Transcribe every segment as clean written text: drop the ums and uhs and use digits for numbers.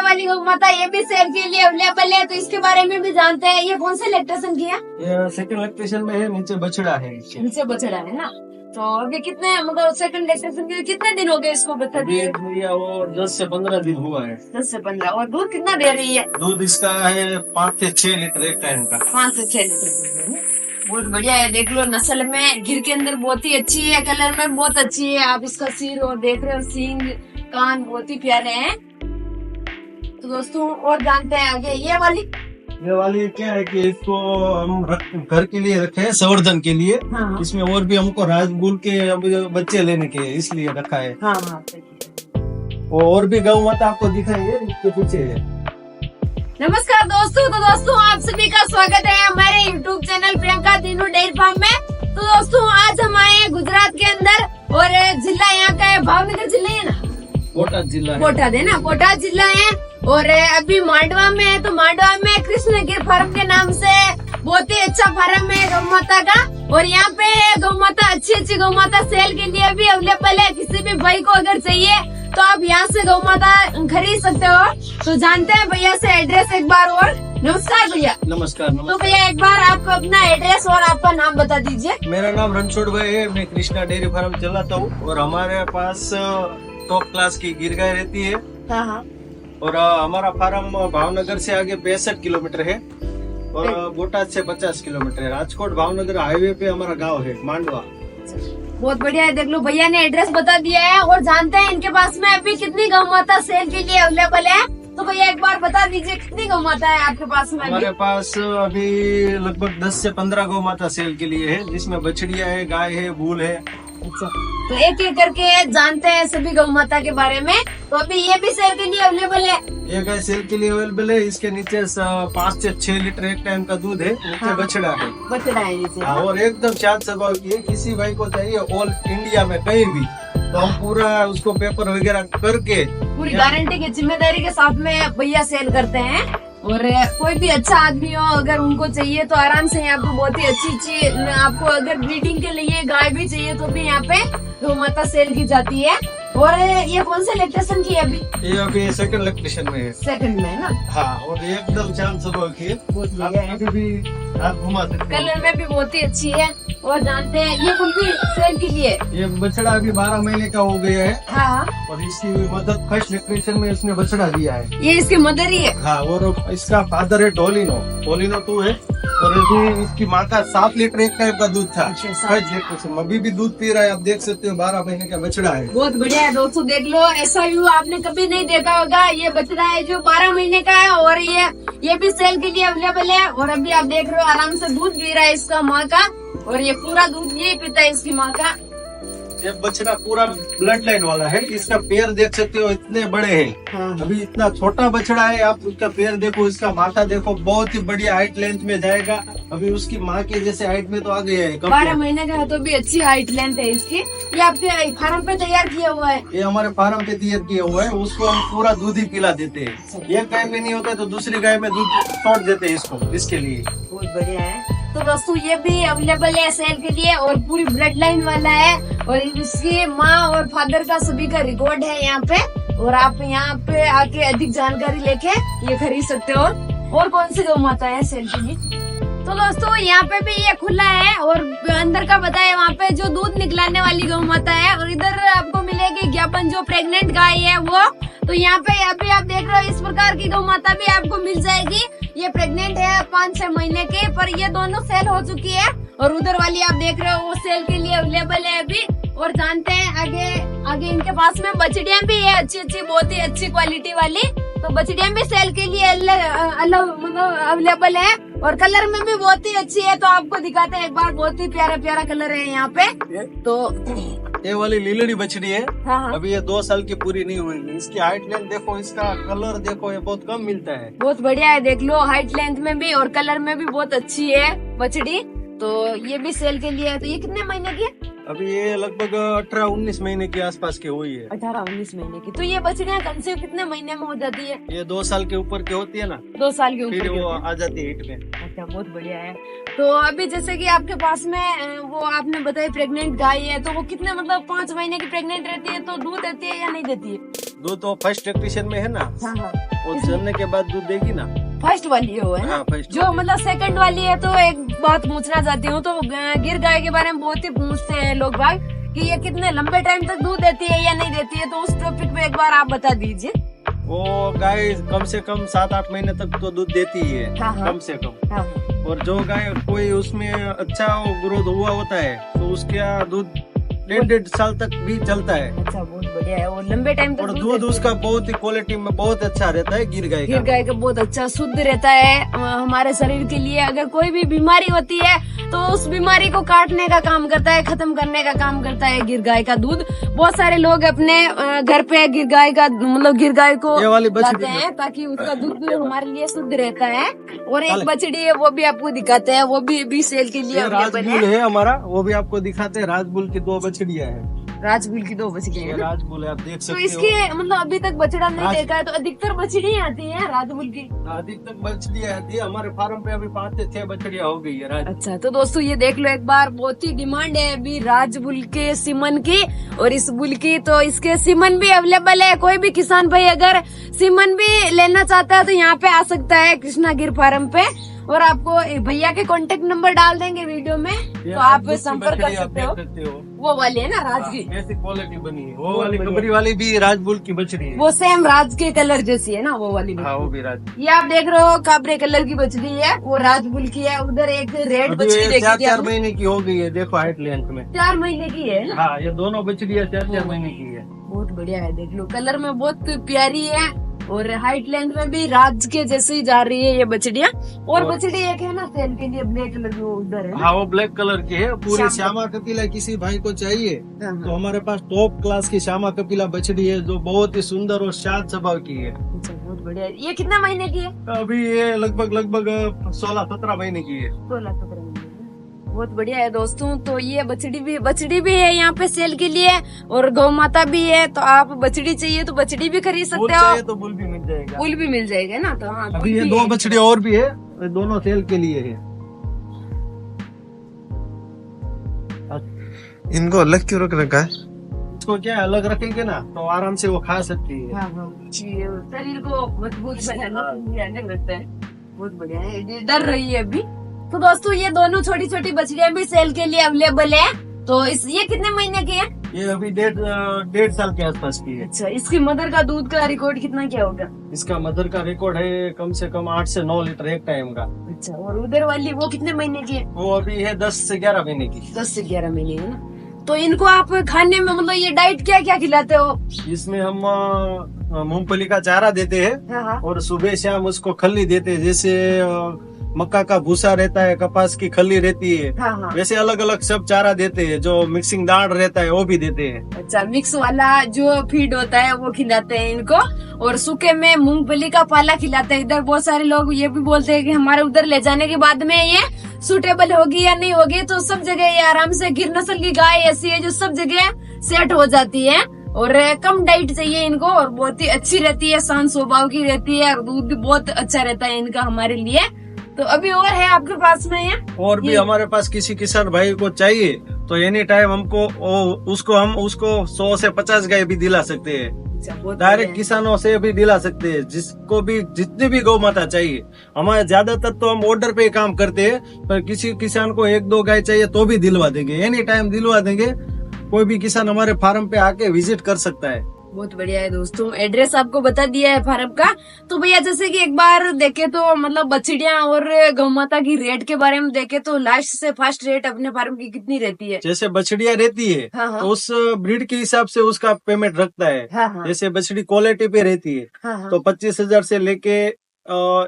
वाली गौ माता ये भी सेल के लिए अवेलेबल है, तो इसके बारे में भी जानते हैं। ये कौन से लैक्टेशन की है? ये सेकंड लैक्टेशन में है, नीचे बछड़ा है। नीचे बछड़ा है ना। तो अभी कितने मतलब सेकंड लैक्टेशन के कितने दिन हो गए इसको बता अभी दिए? भैया वो 10 से 15 दिन हुआ है। 10 से 15। और दूध कितना दे रही है? दूध इसका है 5 से 6 लीटर एक टाइम का। 5 से 6 लीटर दूध है ना। बहुत बढ़िया है, देख लो नस्ल में गिर के अंदर बहुत ही अच्छी है, कलर में बहुत अच्छी है। आप इसका सिर और देख रहे हो, सींग कान बहुत ही प्यारे हैं। तो दोस्तों और जानते हैं आगे ये वाली क्या है कि इसको हम घर के लिए रखे हैं, संवर्धन के लिए। हाँ इसमें और भी हमको राजगुल के बच्चे लेने के इसलिए रखा है। हाँ हाँ। और भी गौ माता आपको दिखाएंगे, इसके पीछे है। नमस्कार दोस्तों, तो दोस्तों आप सभी का स्वागत है हमारे YouTube channel Priyanka Dinu dairy farm में। तो दोस्तों आज हम आए हैं गुजरात के अंदर और जिला यहाँ का है भावनगर जिला है ना, बोटाद जिला है। बोटाद है ना, बोटाद जिला है। और अभी मांडवा में है, तो मांडवा में कृष्णगिर फार्म के नाम से बहुत ही अच्छा फार्म है गौ माता का। और यहाँ पे गौ माता अच्छी गौ माता सेल के लिए भी अवेलेबल है। किसी भी भाई को अगर चाहिए तो आप यहाँ से गौ माता खरीद सकते हो। तो जानते हैं भैया से एड्रेस एक बार और। नमस्कार भैया। नमस्कार। तो भैया एक बार आप अपना एड्रेस और आपका नाम बता दीजिए। मेरा नाम रणछोड़ भाई है, मैं कृष्णा डेयरी फार्म चलाता हूँ। और हमारे पास टॉप क्लास की गिर गाय रहती है। हाँ हाँ। और हमारा फार्म भावनगर से आगे 65 किलोमीटर है और बोटाद से 50 किलोमीटर है। राजकोट भावनगर हाईवे पे हमारा गांव है मांडवा। बहुत बढ़िया है, देख लो भैया ने एड्रेस बता दिया है। और जानते हैं इनके पास में अभी कितनी गौ माता सेल के लिए अवेलेबल है। तो भैया एक बार बता दीजिए कितनी गौ माता है आपके पास में? हमारे पास अभी लगभग 10 से 15 गौ माता सेल के लिए है, जिसमें बछड़िया है, गाय है, भूल है। अच्छा, तो एक एक करके जानते हैं सभी गौ माता के बारे में। तो अभी ये भी सेल के लिए अवेलेबल है। ये गाय सेल के लिए अवेलेबल है। इसके नीचे 5 से 6 लीटर एक टाइम का दूध है। नीचे बछड़ा है। बछड़ा है नीचे। और एकदम शांत स्वभाव की है। किसी भाई को चाहिए ऑल इंडिया में कहीं भी, तो हम पूरा उसको पेपर वगैरह करके पूरी गारंटी की जिम्मेदारी के साथ में भैया सेल करते हैं। और कोई भी अच्छा आदमी हो अगर उनको चाहिए तो आराम से यहाँ पे बहुत ही अच्छी आपको अगर ब्रीडिंग के लिए गाय भी चाहिए तो भी यहाँ पे गौ माता सेल की जाती है। और ये कौन से लैक्टेशन की है अभी? ये अभी सेकंड लैक्टेशन में है। सेकंड में है ना। हाँ, और एकदम शांत स्वभाव की है। अभी भी आप घुमा सकते हैं। कलर में भी बहुत ही अच्छी है। और जानते हैं ये कौन सी सेल के लिए? ये बछड़ा अभी 12 महीने का हो गया है। हाँ। और इसकी मदद फर्स्ट लैक्टेशन में उसने बछड़ा दिया है। ये इसकी मदर ही है। हाँ, और इसका फादर है टोलिनो 2 है। और अभी इसकी माँ का 7 लीटर एक टाइप का दूध था फर्स्ट लैक्टेशन। अभी भी दूध पी रहा है, आप देख सकते हो। 12 महीने का बछड़ा है। बहुत बढ़िया है दोस्तों, देख लो ऐसा व्यू आपने कभी नहीं देखा होगा। ये बछड़ा है जो 12 महीने का है और ये भी सेल के लिए अवेलेबल है। और अभी आप देख रहे हो आराम से दूध पी रहा है इसका माँ का। और ये पूरा दूध ये पीता है इसकी माँ का। ये बछड़ा पूरा ब्लड लाइन वाला है। इसका पैर देख सकते हो, इतने बड़े हैं। हाँ। अभी इतना छोटा बछड़ा है, आप उसका पैर देखो, इसका माथा देखो, बहुत ही बढ़िया हाइट लेंथ में जाएगा। अभी उसकी माँ के जैसे हाइट में तो आ गया है। 12 महीने का है तो भी अच्छी हाइट लेंथ है इसकी। ये आपके फार्म पे तैयार किया हुआ है? ये हमारे फार्म पे तैयार किया हुआ है। उसको हम पूरा दूध ही पिला देते हैं। एक गाय में नहीं होता तो दूसरी गाय में दूध छोड़ देते हैं इसको, इसके लिए। बहुत बढ़िया है। तो दोस्तों ये भी अवेलेबल है सेल के लिए और पूरी ब्लड लाइन वाला है। और इसकी माँ और फादर का सभी का रिकॉर्ड है यहाँ पे। और आप यहाँ पे आके अधिक जानकारी लेके ये खरीद सकते हो। और कौन सी गौ माता है सेल के लिए? तो दोस्तों यहाँ पे भी ये खुला है और अंदर का बताया वहाँ पे जो दूध निकलाने वाली गौ माता है। और इधर आपको मिलेगी ज्ञापन जो प्रेग्नेंट गाय है वो। तो यहाँ पे अभी आप देख रहे हो इस प्रकार की गौ माता भी आपको मिल जाएगी। ये प्रेग्नेंट है 5-6 महीने के, पर ये दोनों सेल हो चुकी है। और उधर वाली आप देख रहे हो वो सेल के लिए अवेलेबल है अभी। और जानते हैं आगे इनके पास में बछड़ियां भी है अच्छी बहुत ही अच्छी क्वालिटी वाली। तो बछड़ियां भी सेल के लिए मतलब अवेलेबल है। और कलर में भी बहुत ही अच्छी है। तो आपको दिखाते हैं एक बार, बहुत ही प्यारा कलर है यहाँ पे। तो ये वाली लीलड़ी बछड़ी है। हाँ। अभी ये 2 साल की पूरी नहीं हुई। इसकी हाइट लेंथ देखो, इसका कलर देखो, ये बहुत कम मिलता है। बहुत बढ़िया है, देख लो हाइट लेंथ में भी और कलर में भी बहुत अच्छी है बछड़ी। तो ये भी सेल के लिए है। तो ये कितने महीने की है? अभी ये लगभग 18-19 महीने के आसपास की हुई है। 18-19 महीने की। तो ये बछड़ियाँ कंसीव कितने महीने में हो जाती है? ये 2 साल के ऊपर की होती है ना, 2 साल के फिर ऊपर वो आ जाती है हिट में। अच्छा, बहुत बढ़िया है। तो अभी जैसे कि आपके पास में वो आपने बताया प्रेग्नेंट गाय है, तो वो कितने मतलब 5 महीने की प्रेग्नेंट रहती है तो दूध देती है या नहीं देती है? दूध तो फर्स्ट लैक्टेशन में है ना। हाँ हाँ। वो जमने के बाद दूध देगी ना। फर्स्ट वाली हो है ना? हाँ, first जो वाली। मतलब सेकंड वाली है, तो एक बात पूछना चाहती हूँ, तो गिर गाय के बारे में बहुत ही पूछते हैं लोग भाग कि ये कितने लंबे टाइम तक दूध देती है या नहीं देती है, तो उस टॉपिक पे एक बार आप बता दीजिए। वो गाय कम से कम 7-8 महीने तक तो दूध देती ही है, हाँ, हाँ। कम से कम। हाँ, और जो गाय कोई उसमें अच्छा ग्रोथ हुआ होता है तो उसका दूध 1.5 साल तक भी चलता है। अच्छा, बहुत बढ़िया है। और लंबे टाइम तक और दूध दूध देती है। उसका बहुत ही क्वालिटी में बहुत अच्छा रहता है गिर गाय गिर का। गाय का बहुत अच्छा शुद्ध रहता है हमारे शरीर के लिए। अगर कोई भी बीमारी होती है तो उस बीमारी को काटने का काम करता है, खत्म करने का काम करता है गिर गाय का दूध। बहुत सारे लोग अपने घर पे गिर गाय का मतलब गिर गाय को ये वाली बछड़ी लाते हैं ताकि उसका दूध भी हमारे लिए शुद्ध रहता है। और एक बछड़ी है वो भी आपको दिखाते हैं, वो भी सेल के लिए ये अवेलेबल राजबुल है। है हमारा, वो भी आपको दिखाते हैं। राजबुल की 2 बछड़ियां हैं। राजबुल की 2 बछड़ी ये है। राजबुल है, आप देख तो सकते हो। इसके मतलब अभी तक बछड़ा नहीं राज- देखा है, तो अधिकतर बछड़ी आती है राजबुल की। अधिकतर बछड़ियां आती है हमारे फार्म पे। अभी 5 से 6 बछड़ियां हो गई है राज। अच्छा, तो दोस्तों ये देख लो एक बार, बहुत ही डिमांड है अभी राजबुल के सीमन की और इस बुल की। तो इसके सीमन भी अवेलेबल है। कोई भी किसान भाई अगर सीमन भी लेना चाहता है तो यहाँ पे आ सकता है कृष्णा गिर फार्म पे। और आपको भैया के कांटेक्ट नंबर डाल देंगे वीडियो में, तो आप संपर्क कर सकते हो। वो वाली है ना राज की? ऐसी क्वालिटी बनी है। वो वाली कबरी वाली भी राजबुल की बछड़ी है। वो सेम राज के कलर जैसी है ना, वो वाली भी। हाँ, वो भी राज। ये आप देख रहे हो काबरे कलर की बछड़ी है, वो राजबुल की है। उधर एक रेड बछड़ी देखी थी 4-4 आपने? महीने की हो गई है। देखो हाइट लेंथ में 4 महीने की है ना? हाँ, ये दोनों बछड़ियां 4-4 महीने की है। बहुत बढ़िया है, देख लो कलर में बहुत प्यारी है। और हाइट लेंथ में भी राज के जैसे ही जा रही है ये बछड़ियाँ। और बछड़ी एक है ना सेल के लिए ब्लैक कलर की, वो उधर है ना? हाँ, वो ब्लैक कलर की है। पूरी श्यामा श्यामा कपिला किसी भाई को चाहिए हाँ, तो हाँ। हमारे पास टॉप क्लास की श्यामा कपिला बछड़ी है, जो बहुत ही सुंदर और शांत स्वभाव की है। अच्छा, बहुत बढ़िया है। ये कितना महीने की है? अभी ये लगभग 16-17 महीने की है। 16-17 महीने की। बहुत बढ़िया है दोस्तों। तो ये बछड़ी भी है यहाँ पे सेल के लिए, और गौ माता भी है। तो आप बछड़ी चाहिए तो बछड़ी भी खरीद बुल सकते चाहिए हो, तो बुल भी मिल जाएगा। फूल भी मिल जाएगा ना। तो हाँ, अभी ये फूल भी 2 है। बछड़ी और भी है, ये दोनों सेल के लिए है। इनको अलग क्यों रख रखा है? इसको क्या अलग रखेंगे ना तो आराम से वो खा सकती है। हाँ, हाँ। ये शरीर को मजबूत बनाना लगता है। बहुत बढ़िया है, ये डर रही है अभी। तो दोस्तों ये दोनों छोटी छोटी बछड़ियां भी सेल के लिए अवेलेबल है। तो ये कितने महीने की है? ये अभी 1.5 साल के आसपास की है। अच्छा, इसकी मदर का दूध का रिकॉर्ड कितना क्या होगा? इसका मदर का रिकॉर्ड है कम से कम 8 से 9 लीटर एक टाइम का। अच्छा, और उधर वाली वो कितने महीने की है? वो अभी है 10 से 11 महीने की। 10 से 11 महीने है ना। तो इनको आप खाने में मतलब ये डाइट क्या क्या खिलाते हो? इसमें हम मूंगफली का चारा देते हैं हाँ, हाँ। और सुबह शाम उसको खल्ली देते हैं। जैसे मक्का का भूसा रहता है, कपास की खल्ली रहती है, हाँ, हाँ। वैसे अलग अलग सब चारा देते हैं। जो मिक्सिंग दाल रहता है वो भी देते हैं। अच्छा, मिक्स वाला जो फीड होता है वो खिलाते हैं इनको। और सूखे में मूंगफली का पाला खिलाते हैं। इधर बहुत सारे लोग ये भी बोलते हैं कि हमारे उधर ले जाने के बाद में ये सूटेबल होगी या नहीं होगी। तो सब जगह ये आराम से गिर नस्ल की गाय ऐसी है जो सब जगह सेट हो जाती है। और कम डाइट चाहिए इनको, और बहुत ही अच्छी रहती है, शांत स्वभाव की रहती है, और दूध भी बहुत अच्छा रहता है इनका हमारे लिए। तो अभी और है आपके पास में ये? और भी हमारे पास किसी किसान भाई को चाहिए तो एनी टाइम हमको हम उसको 100 से 50 गाय भी दिला सकते हैं। अच्छा, बहुत डायरेक्ट बढ़िया। किसानों से भी दिला सकते हैं। जिसको भी जितनी भी गौ माता चाहिए, हमारे ज्यादातर तो हम ऑर्डर पे ही काम करते हैं, पर किसी किसान को 1-2 गाय चाहिए तो भी दिलवा देंगे, एनी टाइम दिलवा देंगे। कोई भी किसान हमारे फार्म पे आके विजिट कर सकता है। बहुत बढ़िया है दोस्तों, एड्रेस आपको बता दिया है फार्म का। तो भैया जैसे कि एक बार देखे तो मतलब बछड़ियां और गौ माता की रेट के बारे में देखे तो लास्ट से फर्स्ट रेट अपने फार्म की कितनी रहती है? जैसे बछड़िया रहती है हाँ, हाँ। तो उस ब्रीड के हिसाब से उसका पेमेंट रखता है। हाँ, हाँ। जैसे बछड़ी क्वालिटी पे रहती है हाँ, हाँ। तो 25,000 से लेके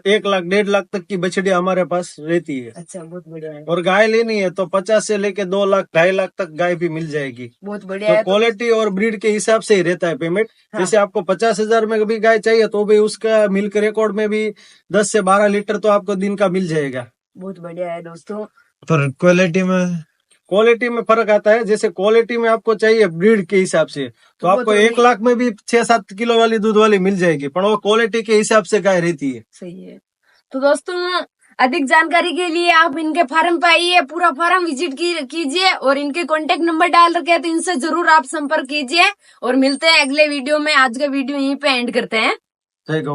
1 लाख 1.5 लाख तक की बछड़िया हमारे पास रहती है। अच्छा, बहुत बढ़िया है। और गाय लेनी है तो 50 से लेके 2 लाख 2.5 लाख तक गाय भी मिल जाएगी। बहुत बढ़िया तो है। क्वालिटी और ब्रीड के हिसाब से ही रहता है पेमेंट। हाँ। जैसे आपको 50,000 में भी गाय चाहिए तो भी उसका मिल्क रिकॉर्ड में भी 10 से 12 लीटर तो आपको दिन का मिल जाएगा। बहुत बढ़िया है दोस्तों। पर क्वालिटी में फर्क आता है। जैसे क्वालिटी में आपको चाहिए ब्रीड के हिसाब से तो वो आपको तो 1 लाख में भी 6-7 किलो वाली दूध वाली मिल जाएगी, पर वो क्वालिटी के हिसाब से गाय रहती है। सही है। तो दोस्तों अधिक जानकारी के लिए आप इनके फार्म पे आइए, पूरा फार्म विजिट कीजिए, और इनके कांटेक्ट नंबर डाल रखे हैं तो इनसे जरूर आप संपर्क कीजिए। और मिलते हैं अगले वीडियो में। आज का वीडियो यहीं पे एंड करते हैं। जय गौ।